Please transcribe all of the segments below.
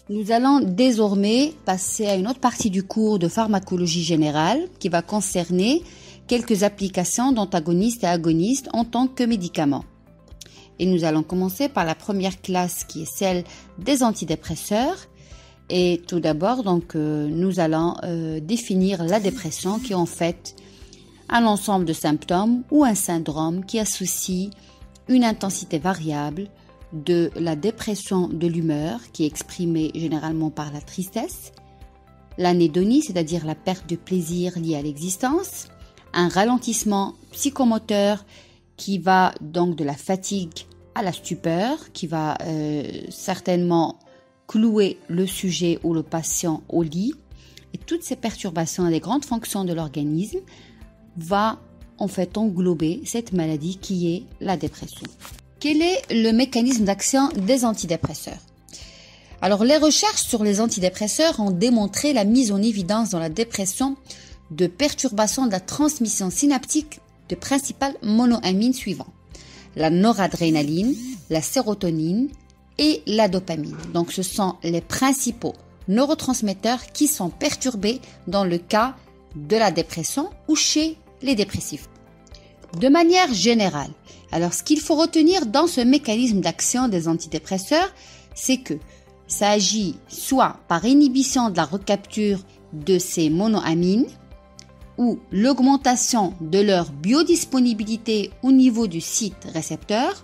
Nous allons désormais passer à une autre partie du cours de pharmacologie générale qui va concerner quelques applications d'antagonistes et agonistes en tant que médicaments. Et nous allons commencer par la première classe qui est celle des antidépresseurs. Et tout d'abord, nous allons définir la dépression qui est en fait un ensemble de symptômes ou un syndrome qui associe une intensité variable de la dépression de l'humeur qui est exprimée généralement par la tristesse, l'anédonie, c'est-à-dire la perte de plaisir liée à l'existence, un ralentissement psychomoteur qui va donc de la fatigue à la stupeur, qui va certainement clouer le sujet ou le patient au lit. Et toutes ces perturbations et les grandes fonctions de l'organisme va en fait englober cette maladie qui est la dépression. Quel est le mécanisme d'action des antidépresseurs? Alors, les recherches sur les antidépresseurs ont démontré la mise en évidence dans la dépression de perturbations de la transmission synaptique de principales monoamines suivants: la noradrénaline, la sérotonine et la dopamine. Donc, ce sont les principaux neurotransmetteurs qui sont perturbés dans le cas de la dépression ou chez les dépressifs. De manière générale, alors ce qu'il faut retenir dans ce mécanisme d'action des antidépresseurs, c'est que ça agit soit par inhibition de la recapture de ces monoamines ou l'augmentation de leur biodisponibilité au niveau du site récepteur,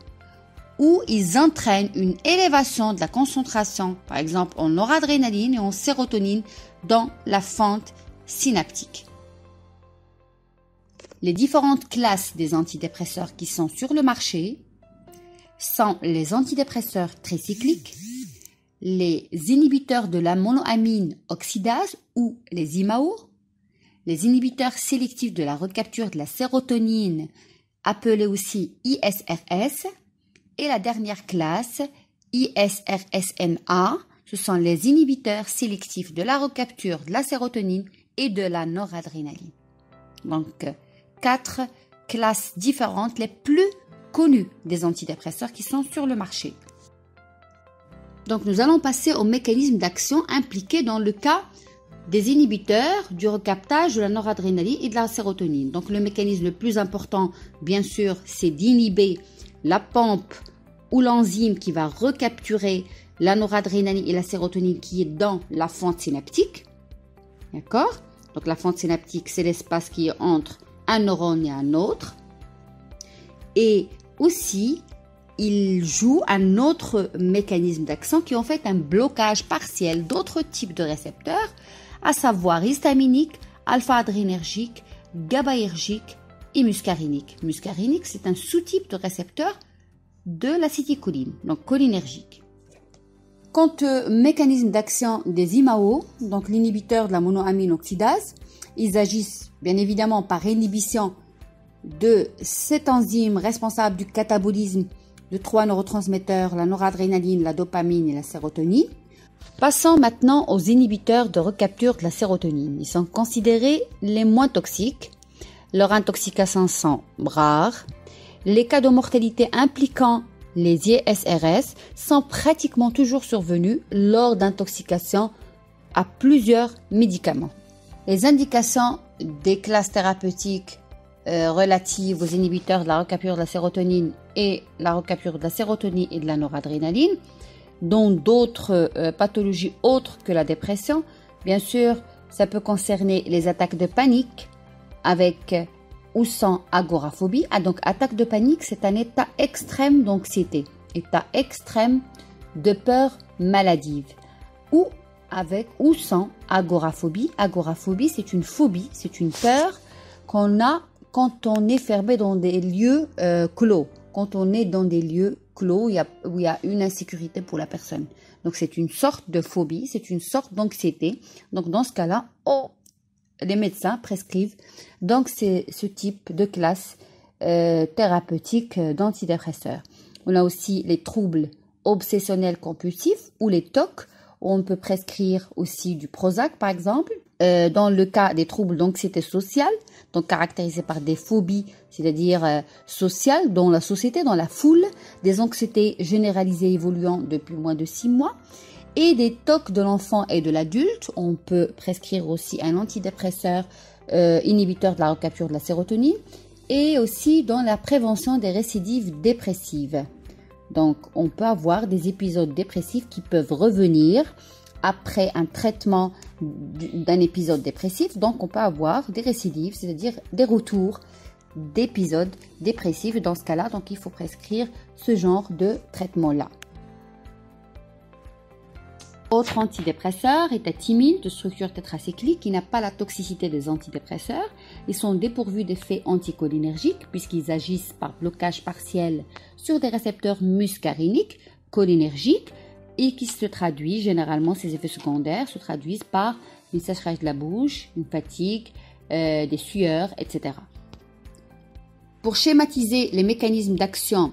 ou ils entraînent une élévation de la concentration, par exemple en noradrénaline et en sérotonine, dans la fente synaptique. Les différentes classes des antidépresseurs qui sont sur le marché sont les antidépresseurs tricycliques, les inhibiteurs de la monoamine oxydase ou les IMAO, les inhibiteurs sélectifs de la recapture de la sérotonine, appelés aussi ISRS, et la dernière classe, ISRSNA, ce sont les inhibiteurs sélectifs de la recapture de la sérotonine et de la noradrénaline. Donc, 4 classes différentes les plus connues des antidépresseurs qui sont sur le marché. Donc nous allons passer au mécanisme d'action impliqué dans le cas des inhibiteurs du recaptage de la noradrénaline et de la sérotonine. Donc le mécanisme le plus important, bien sûr, c'est d'inhiber la pompe ou l'enzyme qui va recapturer la noradrénaline et la sérotonine qui est dans la fente synaptique. D'accord? Donc la fente synaptique, c'est l'espace qui est entre un neurone et un autre. Et aussi, il joue un autre mécanisme d'action qui est en fait un blocage partiel d'autres types de récepteurs, à savoir histaminique, alpha-adrénergique, GABAergique et muscarinique. Muscarinique, c'est un sous-type de récepteur de l'acétylcholine, donc cholinergique. Quant au mécanisme d'action des IMAO, donc l'inhibiteur de la monoamine oxydase, ils agissent bien évidemment par inhibition de cette enzyme responsable du catabolisme de 3 neurotransmetteurs, la noradrénaline, la dopamine et la sérotonine. Passons maintenant aux inhibiteurs de recapture de la sérotonine. Ils sont considérés les moins toxiques. Leurs intoxications sont rares. Les cas de mortalité impliquant les ISRS sont pratiquement toujours survenus lors d'intoxication à plusieurs médicaments. Les indications des classes thérapeutiques relatives aux inhibiteurs de la recapture de la sérotonine et la recapture de la sérotonine et de la noradrénaline, dont d'autres pathologies autres que la dépression. Bien sûr, ça peut concerner les attaques de panique avec ou sans agoraphobie. Donc, attaque de panique, c'est un état extrême d'anxiété, état extrême de peur maladive, ou avec ou sans agoraphobie. Agoraphobie, c'est une phobie, c'est une peur qu'on a quand on est fermé dans des lieux clos, quand on est dans des lieux clos où il y a une insécurité pour la personne. Donc, c'est une sorte de phobie, c'est une sorte d'anxiété. Donc, dans ce cas-là, les médecins prescrivent donc c'est ce type de classe thérapeutique d'antidépresseurs. On a aussi les troubles obsessionnels compulsifs ou les TOC, où on peut prescrire aussi du Prozac par exemple. Dans le cas des troubles d'anxiété sociale, donc caractérisés par des phobies, c'est-à-dire sociales, dans la société, dans la foule, des anxiétés généralisées évoluant depuis moins de 6 mois, et des TOC de l'enfant et de l'adulte. On peut prescrire aussi un antidépresseur inhibiteur de la recapture de la sérotonine et aussi dans la prévention des récidives dépressives. Donc, on peut avoir des épisodes dépressifs qui peuvent revenir après un traitement d'un épisode dépressif. Donc, on peut avoir des récidives, c'est-à-dire des retours d'épisodes dépressifs. Dans ce cas-là, donc, il faut prescrire ce genre de traitement-là. Autre antidépresseur est étatimine de structure tétracyclique qui n'a pas la toxicité des antidépresseurs. Ils sont dépourvus d'effets anticholinergiques puisqu'ils agissent par blocage partiel sur des récepteurs muscariniques cholinergiques et qui se traduisent, généralement ces effets secondaires se traduisent par une sécheresse de la bouche, une fatigue, des sueurs, etc. Pour schématiser les mécanismes d'action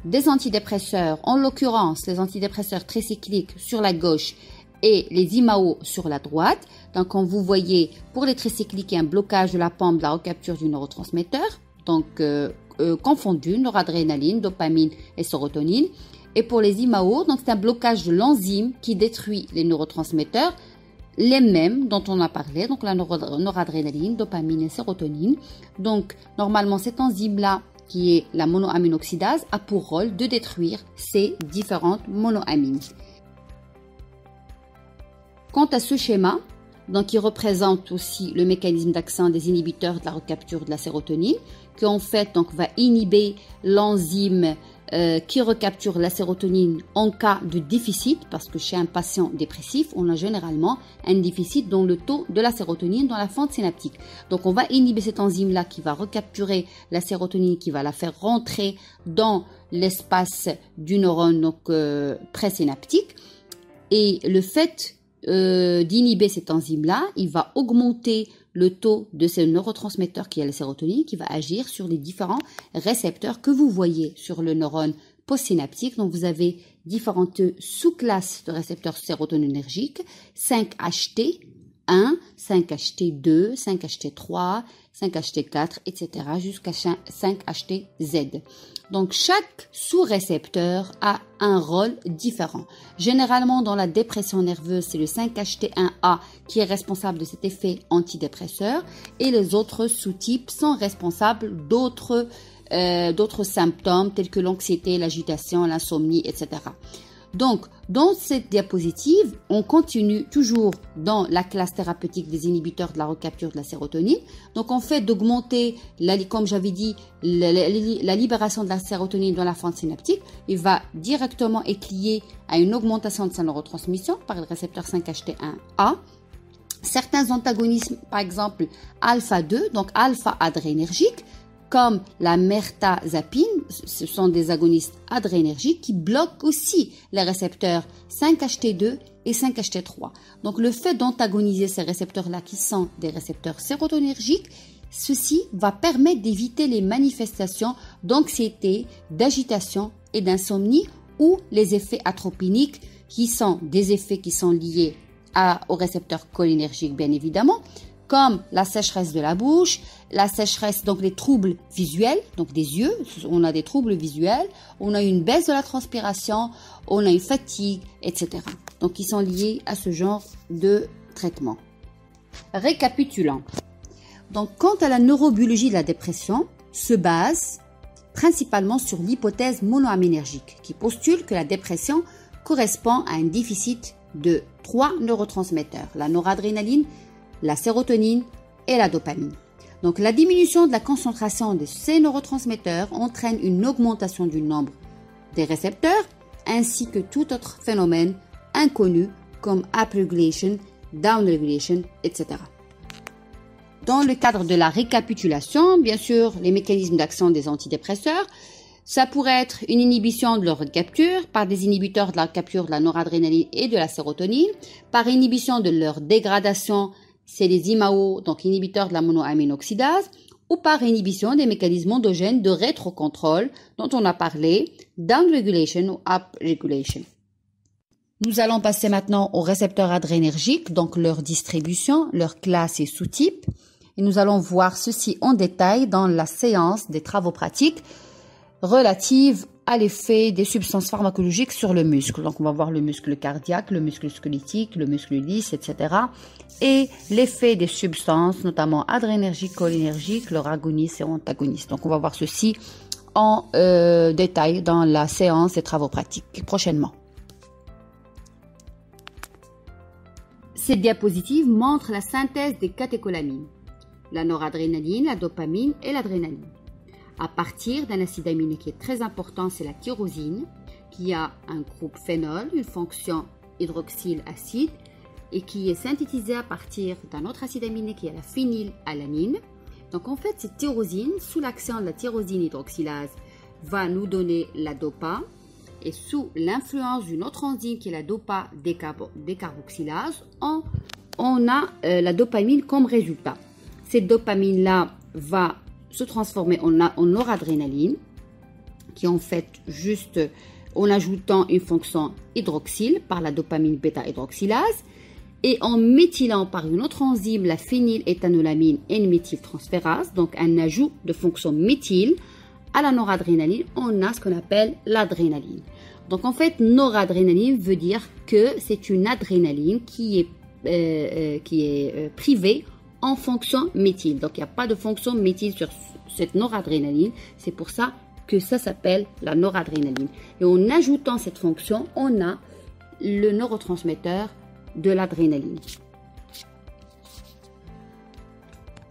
des antidépresseurs, en l'occurrence les antidépresseurs tricycliques sur la gauche et les IMAO sur la droite. Donc, comme vous voyez, pour les tricycliques, il y a un blocage de la pompe de la recapture du neurotransmetteur, donc confondu, noradrénaline, dopamine et sérotonine. Et pour les IMAO, donc c'est un blocage de l'enzyme qui détruit les neurotransmetteurs, les mêmes dont on a parlé, donc la noradrénaline, dopamine et sérotonine. Donc, normalement, cette enzyme-là, qui est la monoaminoxydase, a pour rôle de détruire ces différentes monoamines. Quant à ce schéma, donc il représente aussi le mécanisme d'action des inhibiteurs de la recapture de la sérotonine, qui en fait donc va inhiber l'enzyme qui recapture la sérotonine en cas de déficit, parce que chez un patient dépressif, on a généralement un déficit dans le taux de la sérotonine dans la fente synaptique. Donc on va inhiber cette enzyme-là qui va recapturer la sérotonine, qui va la faire rentrer dans l'espace du neurone donc, présynaptique. Et le fait d'inhiber cette enzyme-là, il va augmenter le taux de ce neurotransmetteur qui est la sérotonine, qui va agir sur les différents récepteurs que vous voyez sur le neurone postsynaptique. Donc, vous avez différentes sous-classes de récepteurs sérotoninergiques, 5-HT1, 5-HT2, 5-HT3, 5-HT4, etc. jusqu'à 5-HTZ. Donc, chaque sous-récepteur a un rôle différent. Généralement, dans la dépression nerveuse, c'est le 5-HT1A qui est responsable de cet effet antidépresseur et les autres sous-types sont responsables d'autres symptômes tels que l'anxiété, l'agitation, l'insomnie, etc. Donc, dans cette diapositive, on continue toujours dans la classe thérapeutique des inhibiteurs de la recapture de la sérotonine. Donc, en fait d'augmenter, comme j'avais dit, la libération de la sérotonine dans la fente synaptique, il va directement être lié à une augmentation de sa neurotransmission par le récepteur 5-HT1A. Certains antagonismes, par exemple alpha-2, donc alpha-adrénergique, comme la mertazapine, ce sont des agonistes adrénergiques qui bloquent aussi les récepteurs 5-HT2 et 5-HT3. Donc le fait d'antagoniser ces récepteurs-là qui sont des récepteurs sérotoninergiques, ceci va permettre d'éviter les manifestations d'anxiété, d'agitation et d'insomnie ou les effets atropiniques qui sont des effets qui sont liés aux récepteurs cholinergiques bien évidemment, comme la sécheresse de la bouche, la sécheresse, donc les troubles visuels, donc des yeux, on a des troubles visuels, on a une baisse de la transpiration, on a une fatigue, etc. Donc, ils sont liés à ce genre de traitement. Récapitulant. Donc, quant à la neurobiologie de la dépression, se base principalement sur l'hypothèse monoaminergique qui postule que la dépression correspond à un déficit de 3 neurotransmetteurs, la noradrénaline, la sérotonine et la dopamine. Donc, la diminution de la concentration de ces neurotransmetteurs entraîne une augmentation du nombre des récepteurs ainsi que tout autre phénomène inconnu comme upregulation, downregulation, etc. Dans le cadre de la récapitulation, bien sûr, les mécanismes d'action des antidépresseurs, ça pourrait être une inhibition de leur recapture par des inhibiteurs de la recapture de la noradrénaline et de la sérotonine, par inhibition de leur dégradation, c'est les IMAO, donc inhibiteurs de la monoaminoxydase, ou par inhibition des mécanismes endogènes de rétrocontrôle dont on a parlé, downregulation ou upregulation. Nous allons passer maintenant aux récepteurs adrénergiques, donc leur distribution, leur classe et sous-type. Et nous allons voir ceci en détail dans la séance des travaux pratiques. relatives à l'effet des substances pharmacologiques sur le muscle. Donc, on va voir le muscle cardiaque, le muscle squelettique, le muscle lisse, etc. Et l'effet des substances, notamment adrénergiques, cholinergiques, leur agonistes et antagonistes. Donc, on va voir ceci en détail dans la séance des travaux pratiques prochainement. Cette diapositive montre la synthèse des catécholamines, la noradrénaline, la dopamine et l'adrénaline. À partir d'un acide aminé qui est très important, c'est la tyrosine, qui a un groupe phénol, une fonction hydroxylacide, et qui est synthétisé à partir d'un autre acide aminé qui est la phénylalanine. Donc en fait, cette tyrosine, sous l'action de la tyrosine hydroxylase, va nous donner la dopa, et sous l'influence d'une autre enzyme qui est la dopa décarboxylase, on a la dopamine comme résultat. Cette dopamine-là va se transformer en noradrénaline, qui en fait juste en ajoutant une fonction hydroxyle par la dopamine bêta-hydroxylase et en méthylant par une autre enzyme la phényléthanolamine N-méthyltransférase, donc un ajout de fonction méthyle à la noradrénaline, on a ce qu'on appelle l'adrénaline. Donc en fait, noradrénaline veut dire que c'est une adrénaline qui est privée en fonction méthyle. Donc il n'y a pas de fonction méthyle sur cette noradrénaline. C'est pour ça que ça s'appelle la noradrénaline. Et en ajoutant cette fonction, on a le neurotransmetteur de l'adrénaline.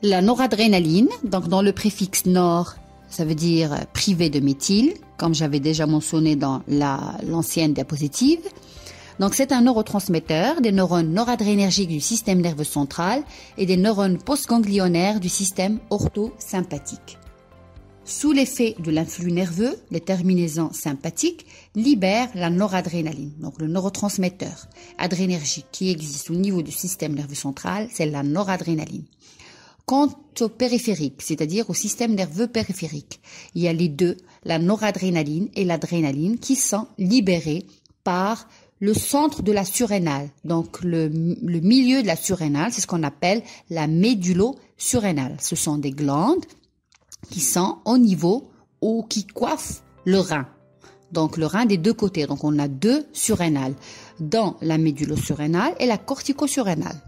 La noradrénaline, donc dans le préfixe nor, ça veut dire privé de méthyle, comme j'avais déjà mentionné dans l'ancienne diapositive. Donc, c'est un neurotransmetteur des neurones noradrénergiques du système nerveux central et des neurones postganglionnaires du système orthosympathique. Sous l'effet de l'influx nerveux, les terminaisons sympathiques libèrent la noradrénaline, donc le neurotransmetteur adrénergique qui existe au niveau du système nerveux central, c'est la noradrénaline. Quant au périphérique, c'est-à-dire au système nerveux périphérique, il y a les deux, la noradrénaline et l'adrénaline, qui sont libérés par le centre de la surrénale, donc le milieu de la surrénale, c'est ce qu'on appelle la médullo-surrénale. Ce sont des glandes qui sont au niveau ou qui coiffent le rein. Donc le rein des deux côtés. Donc on a deux surrénales, dans la médullo-surrénale et la cortico-surrénale.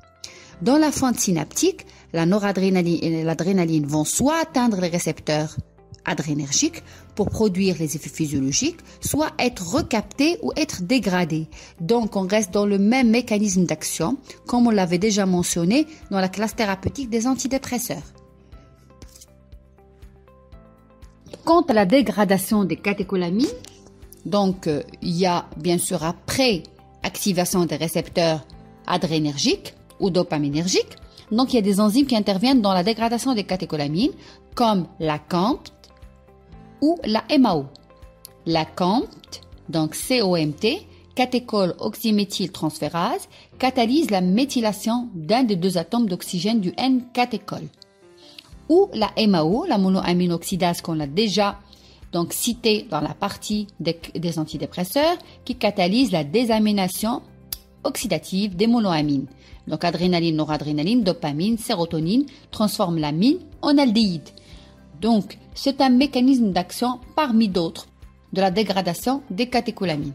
Dans la fente synaptique, la noradrénaline et l'adrénaline vont soit atteindre les récepteurs adrénergiques pour produire les effets physiologiques, soit être recaptés ou être dégradés. Donc, on reste dans le même mécanisme d'action, comme on l'avait déjà mentionné dans la classe thérapeutique des antidépresseurs. Quant à la dégradation des catécholamines, donc il y a bien sûr après activation des récepteurs adrénergiques ou dopaminergiques, donc il y a des enzymes qui interviennent dans la dégradation des catécholamines, comme la COMT ou la MAO. La COMT, donc COMT, catéchol oxyméthyltransférase, catalyse la méthylation d'un des deux atomes d'oxygène du N-catéchol. Ou la MAO, la monoaminoxydase qu'on a déjà donc cité dans la partie des antidépresseurs, qui catalyse la désamination oxydative des monoamines. Donc adrénaline, noradrénaline, dopamine, sérotonine transforment l'amine en aldéhyde. Donc c'est un mécanisme d'action parmi d'autres de la dégradation des catécholamines.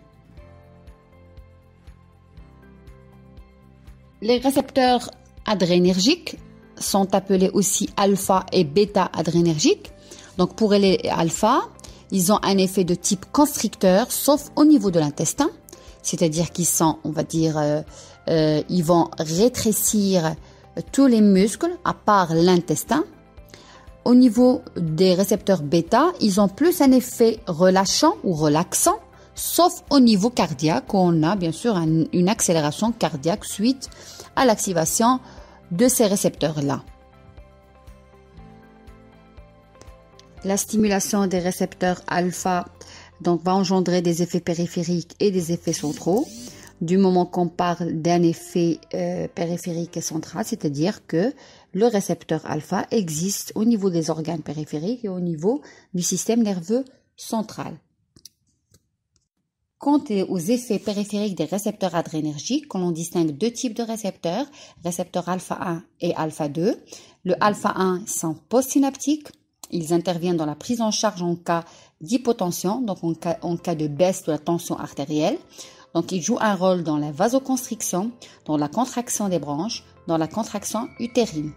Les récepteurs adrénergiques sont appelés aussi alpha et bêta adrénergiques. Donc pour les alpha, ils ont un effet de type constricteur, sauf au niveau de l'intestin, c'est-à-dire qu'ils sont, on va dire, ils vont rétrécir tous les muscles à part l'intestin. Au niveau des récepteurs bêta, ils ont plus un effet relâchant ou relaxant, sauf au niveau cardiaque où on a bien sûr une accélération cardiaque suite à l'activation de ces récepteurs-là. La stimulation des récepteurs alpha donc, va engendrer des effets périphériques et des effets centraux. Du moment qu'on parle d'un effet périphérique et central, c'est-à-dire que le récepteur alpha existe au niveau des organes périphériques et au niveau du système nerveux central. Quant aux effets périphériques des récepteurs adrénergiques, on distingue deux types de récepteurs alpha 1 et alpha 2. Le alpha 1 sont postsynaptiques, Ils interviennent dans la prise en charge en cas d'hypotension, donc en cas de baisse de la tension artérielle. Donc, ils jouent un rôle dans la vasoconstriction, dans la contraction des branches, dans la contraction utérine.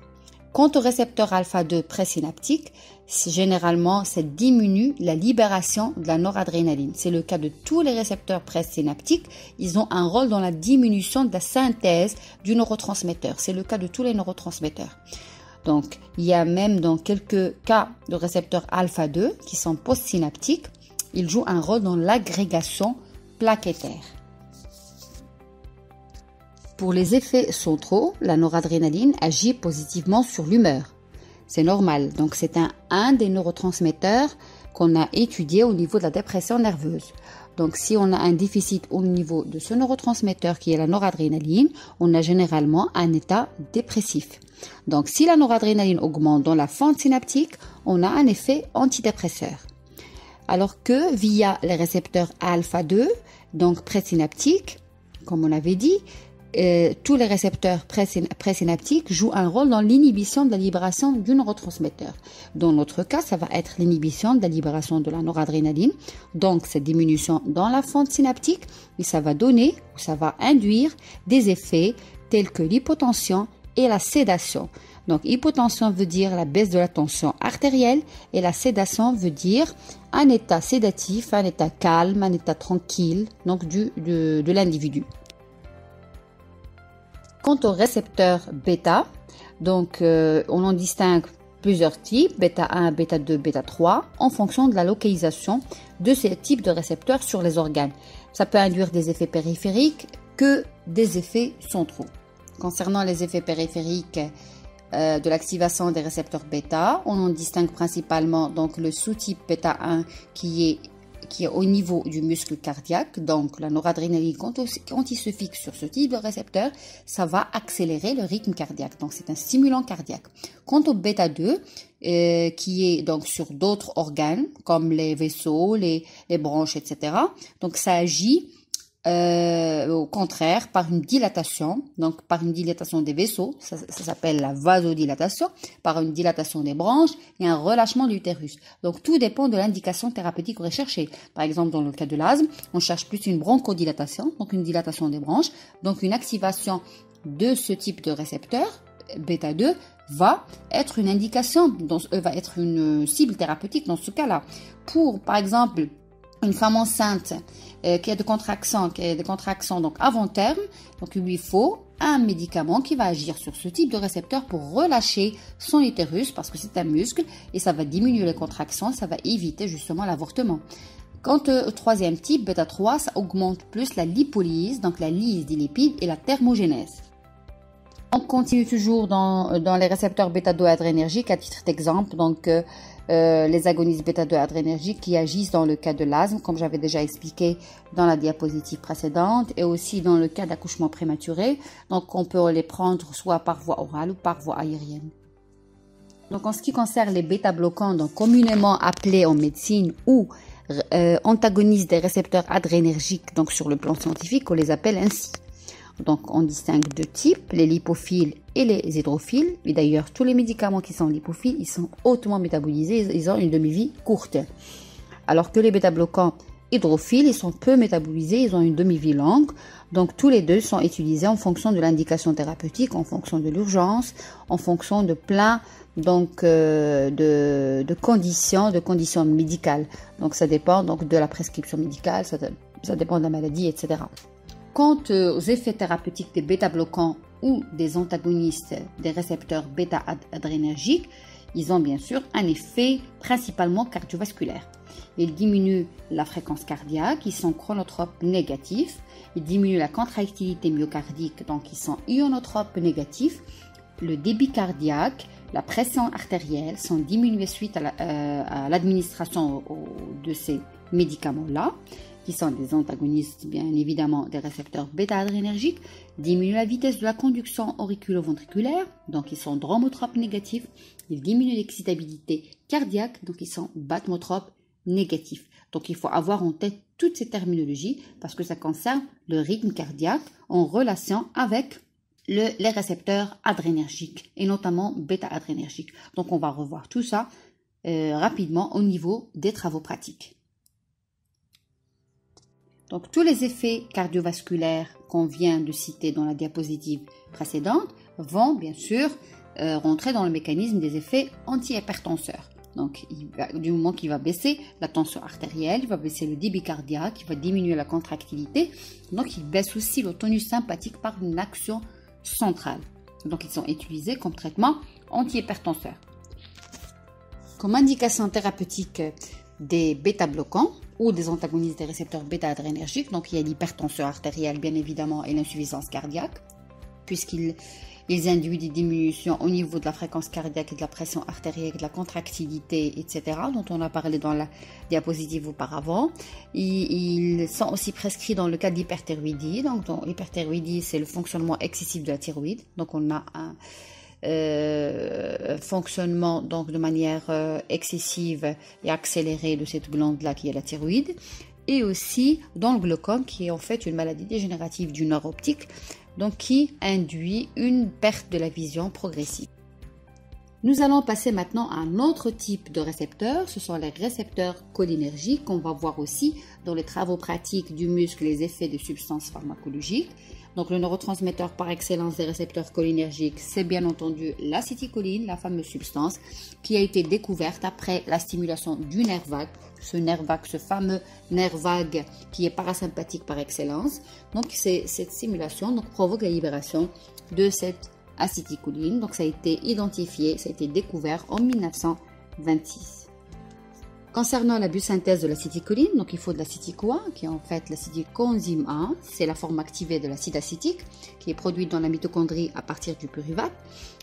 Quant au récepteur alpha-2 présynaptique, généralement, ça diminue la libération de la noradrénaline. C'est le cas de tous les récepteurs présynaptiques. Ils ont un rôle dans la diminution de la synthèse du neurotransmetteur. C'est le cas de tous les neurotransmetteurs. Donc, il y a même dans quelques cas de récepteurs alpha-2 qui sont postsynaptiques. Ils jouent un rôle dans l'agrégation plaquettaire. Pour les effets centraux, la noradrénaline agit positivement sur l'humeur. C'est normal, donc c'est un des neurotransmetteurs qu'on a étudié au niveau de la dépression nerveuse. Donc si on a un déficit au niveau de ce neurotransmetteur qui est la noradrénaline, on a généralement un état dépressif. Donc si la noradrénaline augmente dans la fente synaptique, on a un effet antidépresseur. Alors que via les récepteurs alpha-2, donc présynaptiques, comme on avait dit, tous les récepteurs présynaptiques jouent un rôle dans l'inhibition de la libération du neurotransmetteur. Dans notre cas, ça va être l'inhibition de la libération de la noradrénaline, donc cette diminution dans la fente synaptique, et ça va donner, ça va induire des effets tels que l'hypotension et la sédation. Donc hypotension veut dire la baisse de la tension artérielle et la sédation veut dire un état sédatif, un état calme, un état tranquille donc de l'individu. Quant au récepteur bêta, donc on en distingue plusieurs types, bêta 1, bêta 2, bêta 3, en fonction de la localisation de ces types de récepteurs sur les organes. Ça peut induire des effets périphériques que des effets centraux. Concernant les effets périphériques de l'activation des récepteurs bêta, on en distingue principalement donc le sous-type bêta 1 qui est au niveau du muscle cardiaque, donc la noradrénaline, quand il se fixe sur ce type de récepteur, ça va accélérer le rythme cardiaque, donc c'est un stimulant cardiaque. Quant au bêta 2, qui est donc sur d'autres organes, comme les vaisseaux, les branches, etc., donc ça agit au contraire par une dilatation, donc par une dilatation des vaisseaux, ça s'appelle la vasodilatation, par une dilatation des branches et un relâchement de l'utérus. Donc tout dépend de l'indication thérapeutique recherchée. Par exemple, dans le cas de l'asthme, on cherche plus une bronchodilatation, donc une dilatation des branches, donc une activation de ce type de récepteur, bêta 2, va être une indication, va être une cible thérapeutique dans ce cas-là. Pour, par exemple, une femme enceinte qui a des contractions donc avant terme, donc il lui faut un médicament qui va agir sur ce type de récepteur pour relâcher son utérus parce que c'est un muscle et ça va diminuer les contractions, ça va éviter justement l'avortement. Quant au troisième type, bêta 3, ça augmente plus la lipolyse, donc la lyse des lipides et la thermogénèse. On continue toujours dans les récepteurs bêta-2 adrénergiques à titre d'exemple, donc les agonistes bêta-2 adrénergiques qui agissent dans le cas de l'asthme, comme j'avais déjà expliqué dans la diapositive précédente, et aussi dans le cas d'accouchement prématuré. Donc on peut les prendre soit par voie orale ou par voie aérienne. Donc en ce qui concerne les bêta-bloquants, donc communément appelés en médecine ou antagonistes des récepteurs adrénergiques, donc sur le plan scientifique, on les appelle ainsi. Donc, on distingue deux types, les lipophiles et les hydrophiles. Et d'ailleurs, tous les médicaments qui sont lipophiles, ils sont hautement métabolisés, ils ont une demi-vie courte. Alors que les bêta-bloquants hydrophiles, ils sont peu métabolisés, ils ont une demi-vie longue. Donc, tous les deux sont utilisés en fonction de l'indication thérapeutique, en fonction de l'urgence, en fonction de plein de conditions médicales. Donc, ça dépend donc de la prescription médicale, ça dépend de la maladie, etc. Quant aux effets thérapeutiques des bêta-bloquants ou des antagonistes des récepteurs bêta-adrénergiques, ils ont bien sûr un effet principalement cardiovasculaire. Ils diminuent la fréquence cardiaque, ils sont chronotropes négatifs, ils diminuent la contractilité myocardique, donc ils sont ionotropes négatifs. Le débit cardiaque, la pression artérielle sont diminués suite à l'administration de ces médicaments-là, qui sont des antagonistes bien évidemment des récepteurs bêta-adrénergiques, diminuent la vitesse de la conduction auriculo-ventriculaire, donc ils sont dromotropes négatifs, ils diminuent l'excitabilité cardiaque, donc ils sont bathmotropes négatifs. Donc il faut avoir en tête toutes ces terminologies parce que ça concerne le rythme cardiaque en relation avec les récepteurs adrénergiques et notamment bêta-adrénergiques. Donc on va revoir tout ça rapidement au niveau des travaux pratiques. Donc, tous les effets cardiovasculaires qu'on vient de citer dans la diapositive précédente vont bien sûr rentrer dans le mécanisme des effets anti-hypertenseurs. Donc, du moment qu'il va baisser la tension artérielle, il va baisser le débit cardiaque, il va diminuer la contractilité. Donc, il baisse aussi le tonus sympathique par une action centrale. Donc, ils sont utilisés comme traitement anti-hypertenseur. Comme indication thérapeutique des bêta-bloquants ou des antagonistes des récepteurs bêta-adrénergiques, donc il y a l'hypertension artérielle bien évidemment et l'insuffisance cardiaque, puisqu'ils induisent des diminutions au niveau de la fréquence cardiaque et de la pression artérielle, de la contractilité, etc., dont on a parlé dans la diapositive auparavant. Ils sont aussi prescrits dans le cas de l'hyperthyroïdie. Donc, dans l'hyperthyroïdie, c'est le fonctionnement excessif de la thyroïde. Donc, on a un fonctionnement donc de manière excessive et accélérée de cette glande-là qui est la thyroïde. Et aussi dans le glaucome, qui est en fait une maladie dégénérative du nerf optique, donc qui induit une perte de la vision progressive. Nous allons passer maintenant à un autre type de récepteurs, ce sont les récepteurs cholinergiques qu'on va voir aussi dans les travaux pratiques du muscle, les effets de substances pharmacologiques. Donc le neurotransmetteur par excellence des récepteurs cholinergiques, c'est bien entendu l'acétylcholine, la fameuse substance qui a été découverte après la stimulation du nerf vague. Ce fameux nerf vague qui est parasympathique par excellence. Donc cette stimulation provoque la libération de cette acétylcholine. Donc ça a été identifié, ça a été découvert en 1926. Concernant la biosynthèse de l'acétylcholine, donc il faut de l'acétyl-CoA, qui est en fait l'acide coenzyme A, c'est la forme activée de l'acide acétique, qui est produite dans la mitochondrie à partir du pyruvate.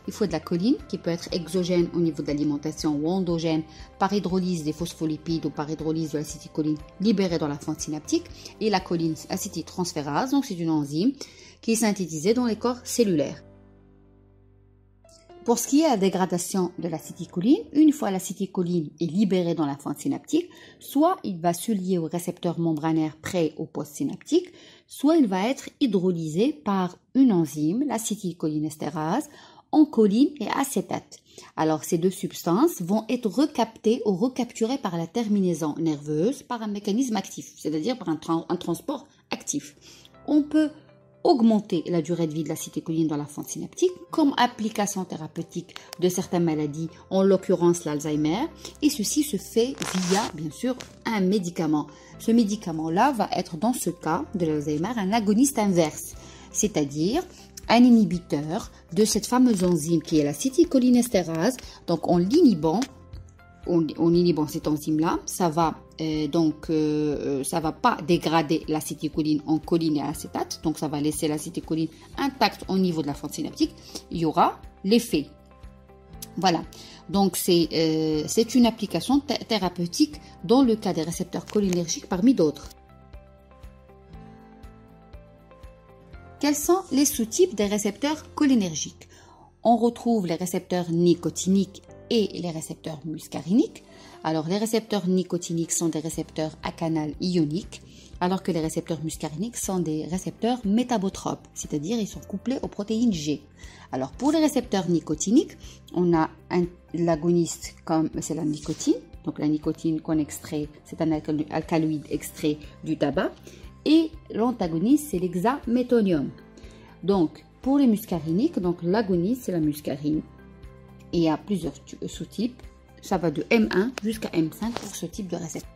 Il faut de la choline, qui peut être exogène au niveau de l'alimentation ou endogène par hydrolyse des phospholipides ou par hydrolyse de l'acétylcholine libérée dans la fente synaptique. Et la choline acétyltransférase, donc c'est une enzyme qui est synthétisée dans les corps cellulaires. Pour ce qui est de la dégradation de l'acétylcholine, une fois l'acétylcholine est libérée dans la fente synaptique, soit il va se lier au récepteur membranaire pré- ou post-synaptique, soit il va être hydrolysé par une enzyme, l'acétylcholinestérase, en choline et acétate. Alors ces deux substances vont être recaptées ou recapturées par la terminaison nerveuse par un mécanisme actif, c'est-à-dire par un transport actif. On peut augmenter la durée de vie de l'acétylcholine dans la fente synaptique comme application thérapeutique de certaines maladies, en l'occurrence l'Alzheimer, et ceci se fait via, bien sûr, un médicament. Ce médicament-là va être, dans ce cas de l'Alzheimer, un agoniste inverse, c'est-à-dire un inhibiteur de cette fameuse enzyme qui est l'acétylcholinestérase. Donc en l'inhibant, en inhibant cette enzyme-là, ça va pas dégrader l'acétylcholine en choline et acétate, donc ça va laisser l'acétylcholine intacte au niveau de la fente synaptique. Il y aura l'effet. Voilà, donc c'est une application thérapeutique dans le cas des récepteurs cholinergiques parmi d'autres. Quels sont les sous-types des récepteurs cholinergiques? On retrouve les récepteurs nicotiniques et les récepteurs muscariniques. Alors, les récepteurs nicotiniques sont des récepteurs à canal ionique, alors que les récepteurs muscariniques sont des récepteurs métabotropes, c'est-à-dire ils sont couplés aux protéines G. Alors, pour les récepteurs nicotiniques, on a l'agoniste comme c'est la nicotine. Donc, la nicotine qu'on extrait, c'est un alcaloïde extrait du tabac. Et l'antagoniste, c'est l'hexaméthonium. Donc, pour les muscariniques, donc l'agoniste, c'est la muscarine. Et il y a plusieurs sous-types. Ça va de M1 jusqu'à M5 pour ce type de récepteur.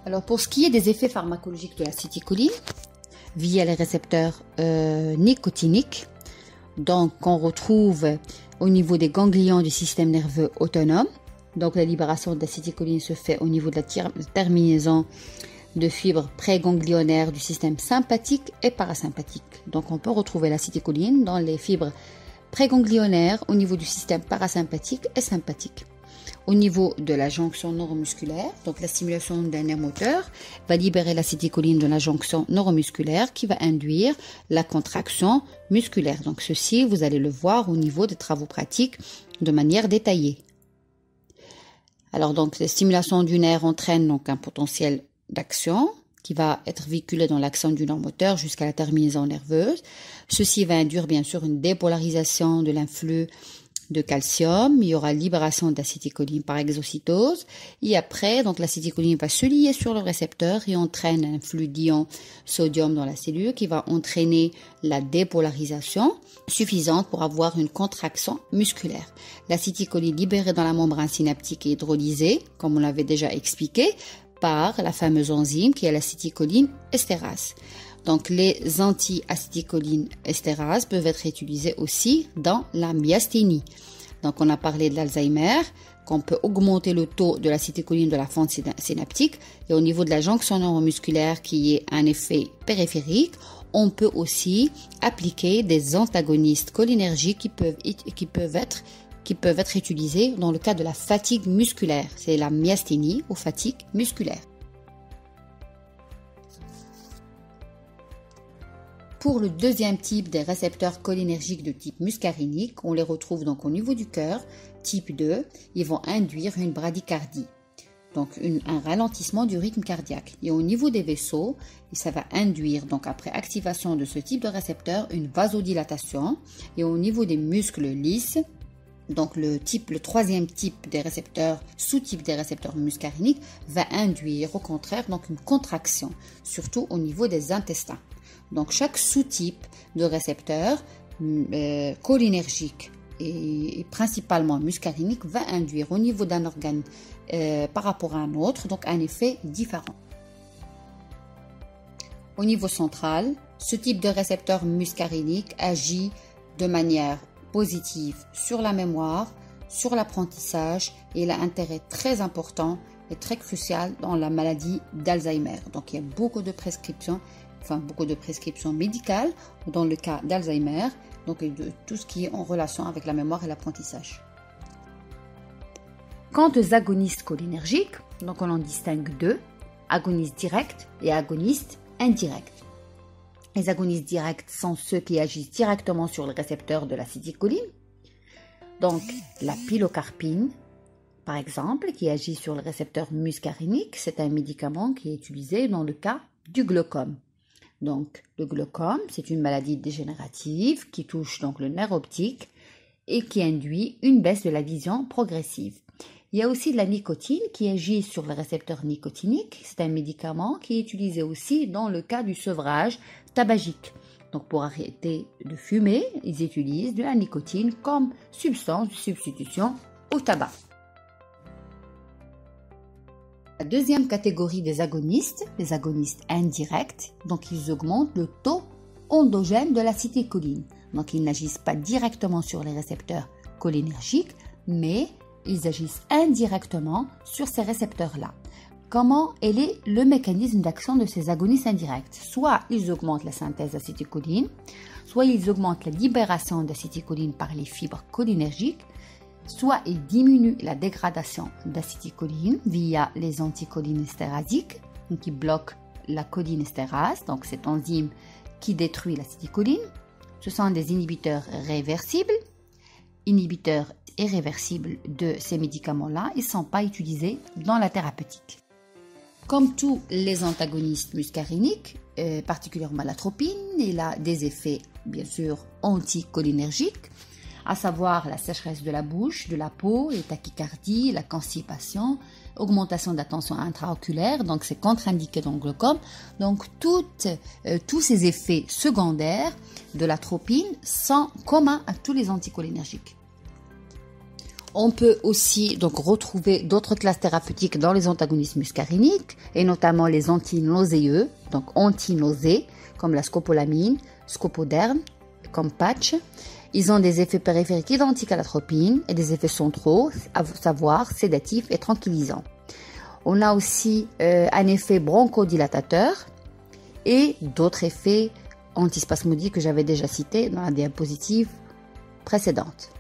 Alors, pour ce qui est des effets pharmacologiques de l'acétylcholine, via les récepteurs nicotiniques, donc on retrouve au niveau des ganglions du système nerveux autonome. Donc, la libération de l'acétylcholine se fait au niveau de la terminaison de fibres préganglionnaires du système sympathique et parasympathique. Donc, on peut retrouver l'acétylcholine dans les fibres préganglionnaires au niveau du système parasympathique et sympathique. Au niveau de la jonction neuromusculaire, donc la stimulation d'un nerf moteur va libérer l'acétylcholine de la jonction neuromusculaire qui va induire la contraction musculaire. Donc, ceci, vous allez le voir au niveau des travaux pratiques de manière détaillée. Alors, donc, la stimulation du nerf entraîne donc un potentiel d'action qui va être véhiculé dans l'axone du nerf moteur jusqu'à la terminaison nerveuse. Ceci va induire bien sûr une dépolarisation de l'influx de calcium, il y aura libération d'acétylcholine par exocytose, et après, donc l'acétylcholine va se lier sur le récepteur et entraîne un flux d'ion sodium dans la cellule qui va entraîner la dépolarisation suffisante pour avoir une contraction musculaire. L'acétylcholine libérée dans la membrane synaptique est hydrolysée, comme on l'avait déjà expliqué, par la fameuse enzyme qui est l'acétylcholine estérase. Donc, les anti-acétylcholine estérase peuvent être utilisés aussi dans la myasthénie. Donc, on a parlé de l'Alzheimer, qu'on peut augmenter le taux de l'acétylcholine de la fente synaptique. Et au niveau de la jonction neuromusculaire, qui est un effet périphérique, on peut aussi appliquer des antagonistes cholinergiques qui peuvent être utilisés dans le cas de la fatigue musculaire. C'est la myasthénie ou fatigue musculaire. Pour le deuxième type des récepteurs cholinergiques de type muscarinique, on les retrouve donc au niveau du cœur, type 2, ils vont induire une bradycardie, donc un ralentissement du rythme cardiaque. Et au niveau des vaisseaux, ça va induire, donc après activation de ce type de récepteur, une vasodilatation. Et au niveau des muscles lisses, donc le troisième type des récepteurs, sous-type des récepteurs muscariniques, va induire au contraire donc une contraction, surtout au niveau des intestins. Donc chaque sous-type de récepteur cholinergique et principalement muscarinique va induire au niveau d'un organe par rapport à un autre, donc un effet différent. Au niveau central, ce type de récepteur muscarinique agit de manière positive sur la mémoire, sur l'apprentissage, et il a un intérêt très important et très crucial dans la maladie d'Alzheimer. Donc il y a beaucoup de prescriptions médicales dans le cas d'Alzheimer, donc de tout ce qui est en relation avec la mémoire et l'apprentissage. Quant aux agonistes cholinergiques, donc on en distingue deux, agonistes directs et agonistes indirects. Les agonistes directs sont ceux qui agissent directement sur le récepteur de l'acétylcholine, donc la pilocarpine, par exemple, qui agit sur le récepteur muscarinique. C'est un médicament qui est utilisé dans le cas du glaucome. Donc, le glaucome, c'est une maladie dégénérative qui touche donc le nerf optique et qui induit une baisse de la vision progressive. Il y a aussi de la nicotine qui agit sur le récepteur nicotinique. C'est un médicament qui est utilisé aussi dans le cas du sevrage tabagique. Donc, pour arrêter de fumer, ils utilisent de la nicotine comme substance de substitution au tabac. La deuxième catégorie des agonistes, les agonistes indirects, donc ils augmentent le taux endogène de l'acétylcholine. Donc ils n'agissent pas directement sur les récepteurs cholinergiques, mais ils agissent indirectement sur ces récepteurs-là. Comment est le mécanisme d'action de ces agonistes indirects? Soit ils augmentent la synthèse d'acétylcholine, soit ils augmentent la libération d'acétylcholine par les fibres cholinergiques, soit ils diminuent la dégradation d'acétylcholine via les anticholinéstérasiques qui bloquent la cholinestérase, donc cette enzyme qui détruit l'acétylcholine. Ce sont des inhibiteurs réversibles. Inhibiteurs irréversibles de ces médicaments-là, ils ne sont pas utilisés dans la thérapeutique. Comme tous les antagonistes muscariniques, particulièrement l'atropine, il a des effets bien sûr anticholinergiques, à savoir la sécheresse de la bouche, de la peau, les tachycardies, la constipation, augmentation de la tension intraoculaire, donc c'est contre-indiqué dans le glaucome. Donc tous ces effets secondaires de l'atropine sont communs à tous les anticholinergiques. On peut aussi donc retrouver d'autres classes thérapeutiques dans les antagonistes muscariniques, et notamment les antinauséeux, donc antinausées, comme la scopolamine, scopoderme, comme patch. Ils ont des effets périphériques identiques à l'atropine et des effets centraux, à savoir sédatifs et tranquillisants. On a aussi un effet bronchodilatateur et d'autres effets antispasmodiques que j'avais déjà cités dans la diapositive précédente.